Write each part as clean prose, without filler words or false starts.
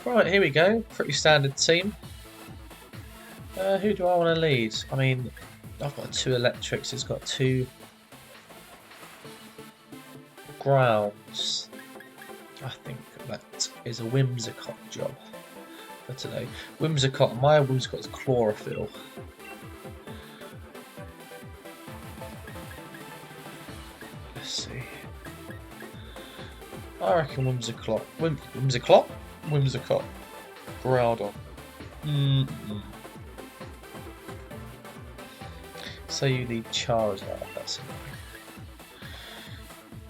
Right, here we go. Pretty standard team. Who do I want to lead? I mean, I've got 2 electrics. It's got 2 grounds. I think that is a Whimsicott job for today. Whimsicott. My Whimsicott is chlorophyll. Let's see. I reckon Whimsicott. Whimsicott. Groudon. So you need Charizard, that's it.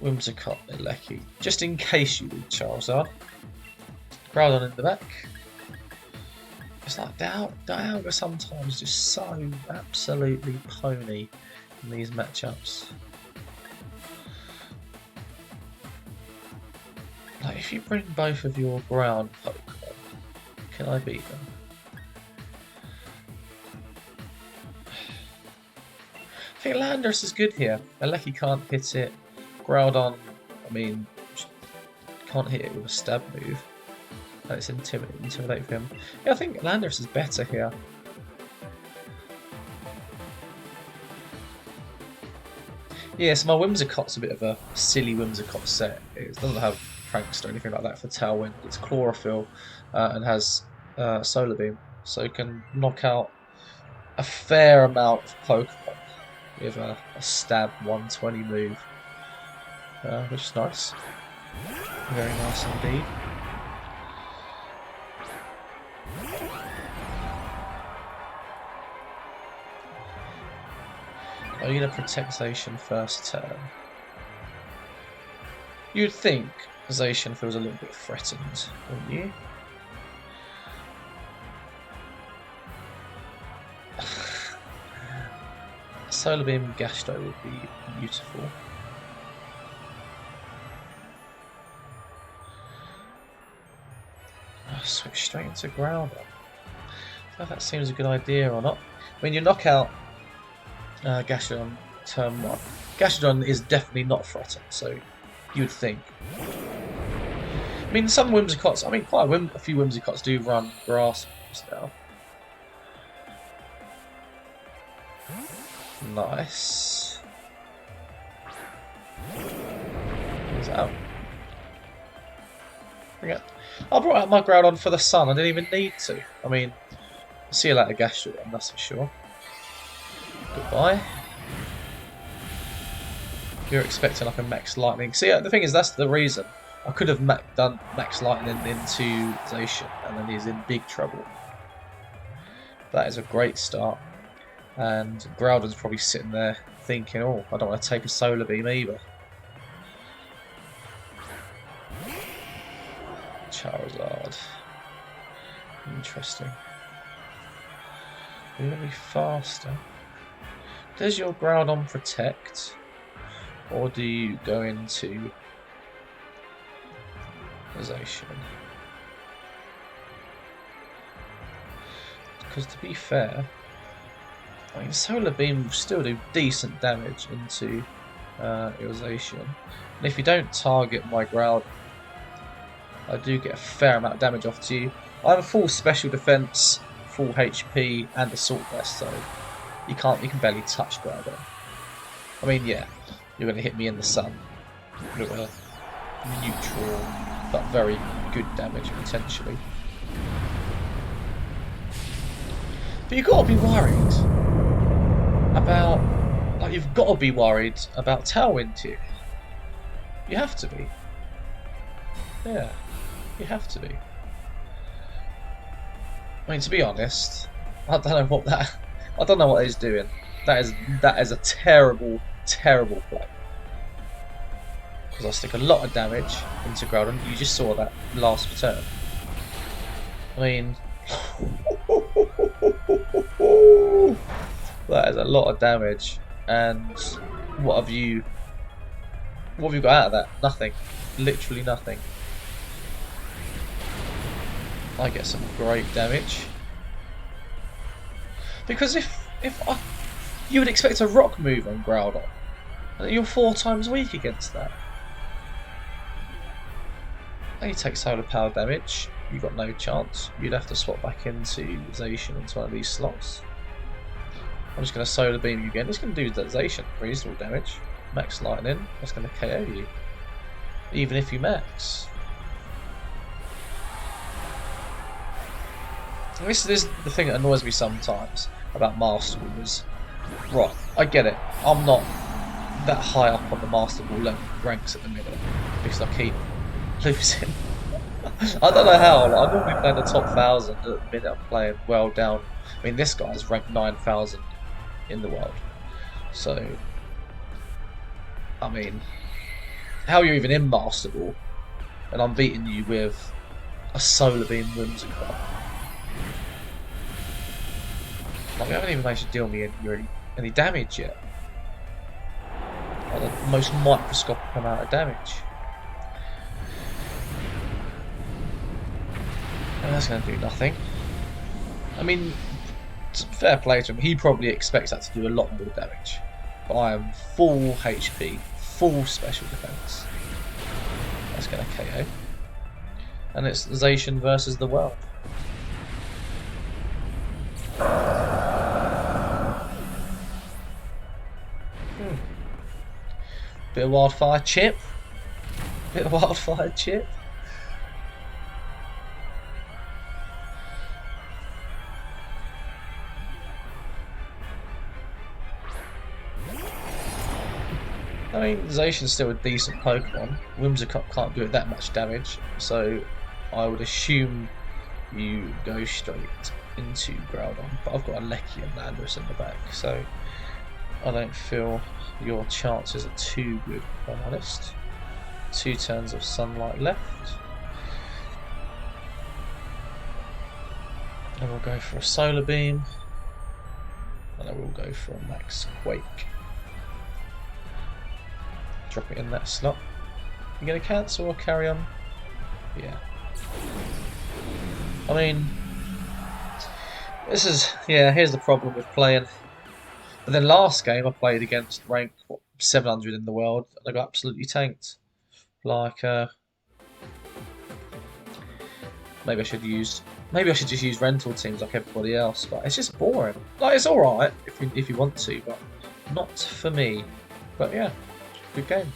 Whimsicott and Lecky. Just in case you need Charizard. Groudon in the back. It's like Dialga sometimes just so absolutely pony in these matchups. Like if you bring both of your ground Pokemon, can I beat them? I think Landorus is good here. Lecky can't hit it. Groudon, I mean, can't hit it with a stab move. And it's intimidate for him. Yeah, I think Landorus is better here. Yeah, so my Whimsicott's a bit of a silly Whimsicott set. It doesn't have Prankster or anything like that for Tailwind. It's Chlorophyll and has Solar Beam, so it can knock out a fair amount of Pokemon with a stab 120 move, which is nice. Very nice indeed. Are you going to protect Zacian first turn? You'd think Zacian feels a little bit threatened, wouldn't you? Solar Beam Gastro would be beautiful. Oh, switch straight into Groudon. I don't know if that seems a good idea or not. When you knock out Gastrodon turn 1, Gastrodon is definitely not threatened, so you'd think. I mean, some Whimsicotts, I mean, quite a few Whimsicotts do run Grass moves now. Nice. He's out. Yeah. I brought out my Groudon for the sun. I didn't even need to. I mean, I'll see you later, Gastrodon, that's for sure. Goodbye. You're expecting like a Max Lightning. See, the thing is, that's the reason. I could have done Max Lightning into Zacian, and then he's in big trouble. That is a great start. And Groudon's probably sitting there thinking, oh, I don't want to take a Solar Beam either. Charizard. Interesting. You're going to be faster. Does your Groudon protect? Or do you go into Zacian? Because to be fair, I mean, Solar Beam will still do decent damage into Zacian. And if you don't target my Groudon, I do get a fair amount of damage off to you. I have a full special defense, full HP, and assault vest, so you can barely touch Groudon. I mean, yeah, you're going to hit me in the sun with a neutral but very good damage potentially. But you've got to be worried about, like, you've got to be worried about Tailwind here. You have to be. Yeah, you have to be. I mean, to be honest, I don't know what he's doing. That is a terrible, terrible play. Because I stick a lot of damage into Groudon. You just saw that last turn. I mean, that is a lot of damage. And what have you got out of that? Nothing. Literally nothing. I get some great damage. Because if you would expect a rock move on Groudon, and you're 4 times weak against that. And you take solar power damage. you got no chance. You'd have to swap back into Zacian into one of these slots. I'm just going to Solar Beam you again. It's going to do Zacian, reasonable damage. Max Lightning, that's going to KO you. Even if you max. This is the thing that annoys me sometimes about Masterball is, right, I get it. I'm not that high up on the Masterball level ranks at the minute because I keep losing. I don't know how. Like, I'm normally playing the top 1,000 at the minute. I'm playing well down. I mean, this guy's ranked 9,000 in the world. So, I mean, how are you even in Masterball and I'm beating you with a Solar Beam Whimsicott? Like, you haven't even managed to deal me any damage yet. Like the most microscopic amount of damage. And that's going to do nothing. I mean, fair play to him. He probably expects that to do a lot more damage. But I am full HP, full special defense. That's going to KO. And it's Zacian versus the world. Bit of Wildfire Chip. Bit of Wildfire Chip. I mean, Zacian's still a decent Pokemon. Whimsicott can't do it that much damage, so I would assume you go straight into Groudon. But I've got a Lecky and Landorus in the back, so I don't feel your chances are too good, if I'm honest. 2 turns of sunlight left. And we'll go for a Solar Beam. And I will go for a Max Quake. Drop it in that slot. You gonna cancel or carry on? Yeah. I mean, this is, yeah, here's the problem with playing. But then last game I played against rank 700 in the world and I got absolutely tanked. Like, maybe I should just use rental teams like everybody else, but it's just boring. Like, it's alright if you want to, but not for me. But yeah, good game.